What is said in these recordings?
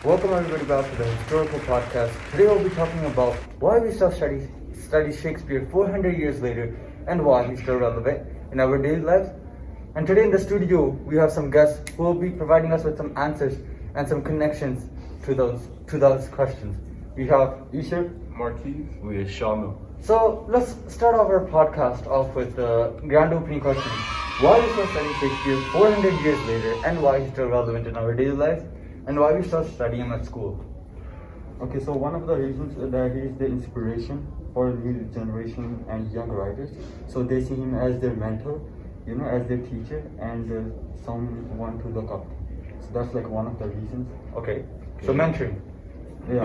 Welcome everybody back to the Historical Podcast. Today we'll be talking about why we still study Shakespeare 400 years later and why he's still relevant in our daily lives. And today in the studio we have some guests who will be providing us with some answers and some connections to those questions. We have Eashar, Marquise. We are Shawmil. So let's start off our podcast off with the grand opening question. Why we still study Shakespeare 400 years later and why he's still relevant in our daily lives and why we still study him at school? Okay, so one of the reasons that he is the inspiration for new generation and young writers. So they see him as their mentor, as their teacher and someone to look up. So that's like one of the reasons. Okay. So mentoring. Yeah.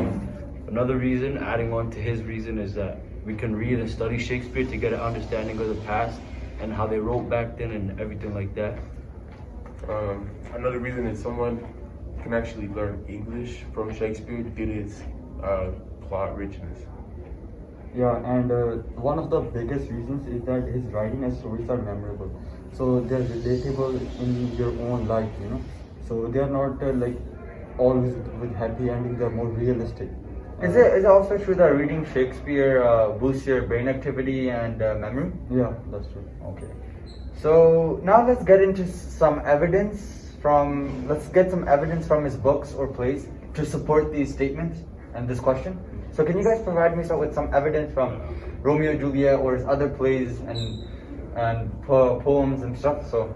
Another reason, adding on to his reason, is that we can read and study Shakespeare to get an understanding of the past and how they wrote back then and everything like that. Another reason is someone can actually learn English from Shakespeare due to his plot richness. Yeah, and one of the biggest reasons is that his writing and stories are memorable. So they're relatable in your own life, So they're not like always with happy endings, they're more realistic. Is it also true that reading Shakespeare boosts your brain activity and memory? Yeah, that's true. Okay. So now let's get into some evidence let's get some evidence from his books or plays to support these statements and this question. So can you guys provide me with some evidence from Romeo and Juliet or his other plays and poems and stuff? So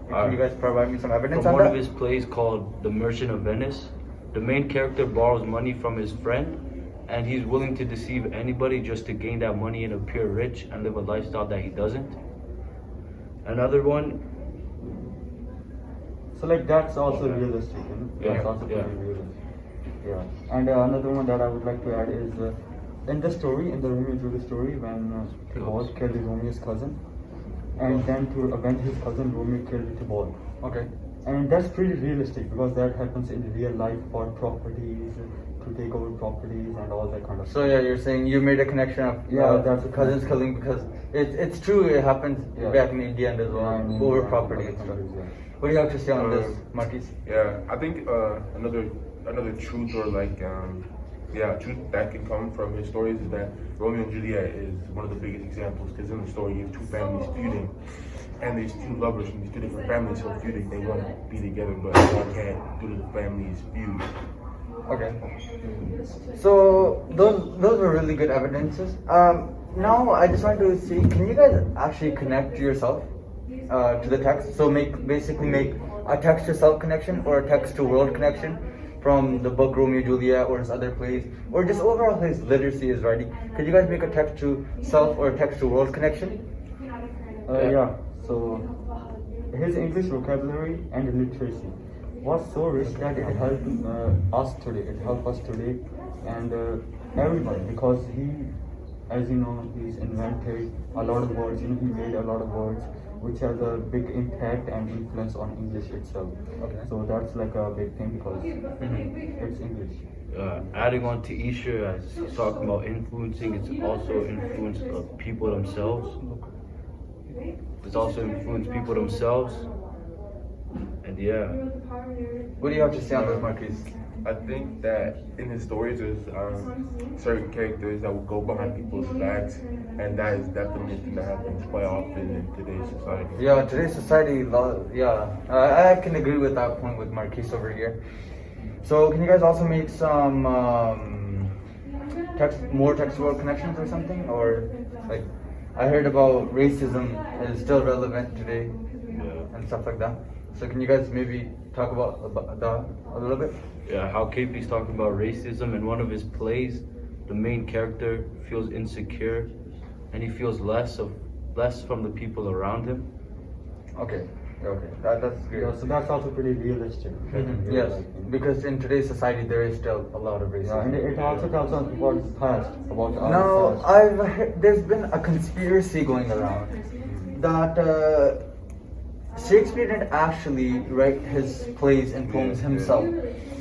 can you guys provide me some evidence From on one that? of his plays called The Merchant of Venice, the main character borrows money from his friend and he's willing to deceive anybody just to gain that money and appear rich and live a lifestyle that he doesn't. Another one, So like that's also realistic, Yeah, That's also yeah. pretty realistic. Yeah. And another one that I would like to add is in the story, in the Romeo and Juliet story, when Tybalt killed Romeo's cousin, and then to avenge his cousin, Romeo killed Tybalt. Okay. And that's pretty realistic because that happens in real life for properties, to take over properties and all that kind of So stuff. yeah, you're saying you made a connection of that's a cousins killing because it's true, it happens Yeah. back in India and as well, Yeah, in over India, property other and stuff. countries, yeah. What do you have to say on this, Marquise? Yeah, I think another truth or truth that can come from his stories is that Romeo and Juliet is one of the biggest examples because in the story you have two families feuding and there's two lovers from these two different families who are feuding. They want to be together but one can't due to the family's feud. Okay. So those were really good evidences. Now I just want to see, can you guys actually connect yourself to the text? So make a text to self connection or a text to world connection from the book Romeo and Juliet or his other plays or just overall his literacy, his writing. Could you guys make a text to self or a text to world connection? Yeah. So his English vocabulary and literacy was so rich that it helped us today. It helped us today and everyone because he, as you know, he's invented a lot of words. He made a lot of words which has a big impact and influence on English itself. Okay. So that's like a big thing because it's English. adding on to Eashar, as he's talking about influencing, it's also influence of people themselves. It's also influenced people themselves. And yeah. What do you have to say on this, Marquise? I think that in his stories there's certain characters that will go behind people's backs and that is definitely a thing that happens quite often in today's society. Yeah, today's society, I can agree with that point with Marquise over here. So can you guys also make some more textual connections or something? Or like, I heard about racism is still relevant today and stuff like that. So can you guys maybe talk about that a little bit? Yeah, how KP's talking about racism in one of his plays, the main character feels insecure and he feels less from the people around him. Okay, that's great. Yeah, so that's also pretty realistic. Yes, because in today's society there is still a lot of racism. Yeah, and it also tells us about his past, about our Now, past. there's been a conspiracy going around that Shakespeare didn't actually write his plays and poems himself.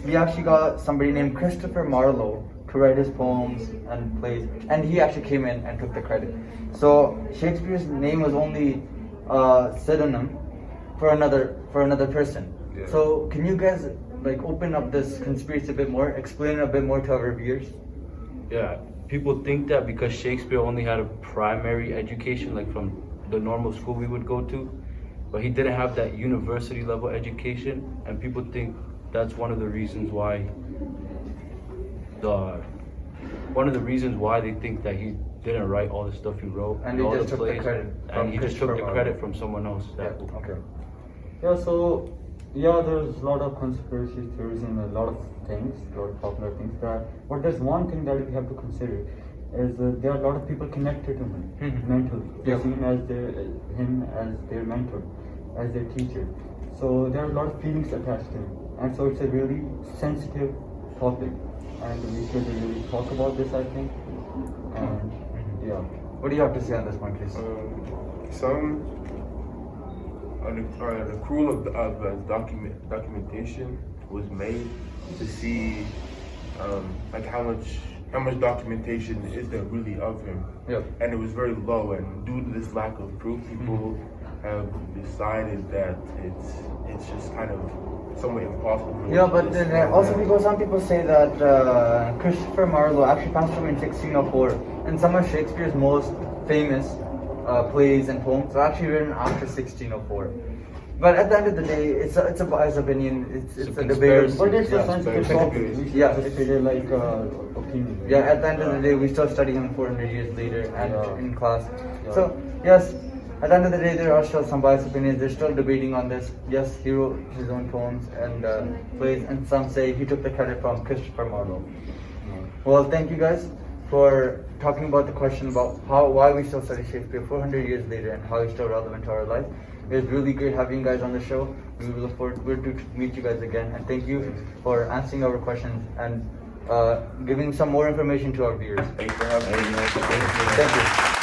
He actually got somebody named Christopher Marlowe to write his poems and plays, and he actually came in and took the credit. So Shakespeare's name was only a synonym for another person. Yeah. So can you guys like open up this conspiracy a bit more, explain it a bit more to our viewers? Yeah, people think that because Shakespeare only had a primary education, like from the normal school we would go to, but he didn't have that university level education, and people think that's one of the reasons why they think that he didn't write all the stuff he wrote And he all just the took the plays, credit from and he just took the Christopher credit Marlowe. from someone else. Yeah, okay. Yeah, so yeah, there's a lot of conspiracy theories in a lot of things, a lot of popular things. But there's one thing that we have to consider is there are a lot of people connected to him mentally. They Yeah. see him as their mentor, as their teacher. So there are a lot of feelings attached to him, and so it's a really sensitive topic, and we should really talk about this, I think. And yeah. What do you have to say on this, Marquise? An accrual of documentation was made to see like how much documentation is there really of him. Yeah. And it was very low, and due to this lack of proof, people have decided that it's just kind of somewhat impossible. for Yeah, it but to then just also happen. because some people say that Christopher Marlowe actually passed away in 1604, and some of Shakespeare's most famous plays and poems are actually written after 1604. But at the end of the day, it's a biased opinion. It's a debate. conspiracy. But it's a Yeah. sensitive topic. We should Yeah. just treat it like opinion. Yeah, at the end of the day, we still study him 400 years later and Yeah. in class. Yeah. So, yes, at the end of the day, there are still some biased opinions. They're still debating on this. Yes, he wrote his own poems and plays, and some say he took the credit from Christopher Marlowe. Well, thank you guys for talking about the question about why we still study Shakespeare 400 years later and how he's still relevant to our life. It was really great having you guys on the show. We will look forward to meet you guys again, and thank you for answering our questions and giving some more information to our viewers. Thanks for having me. Thank you.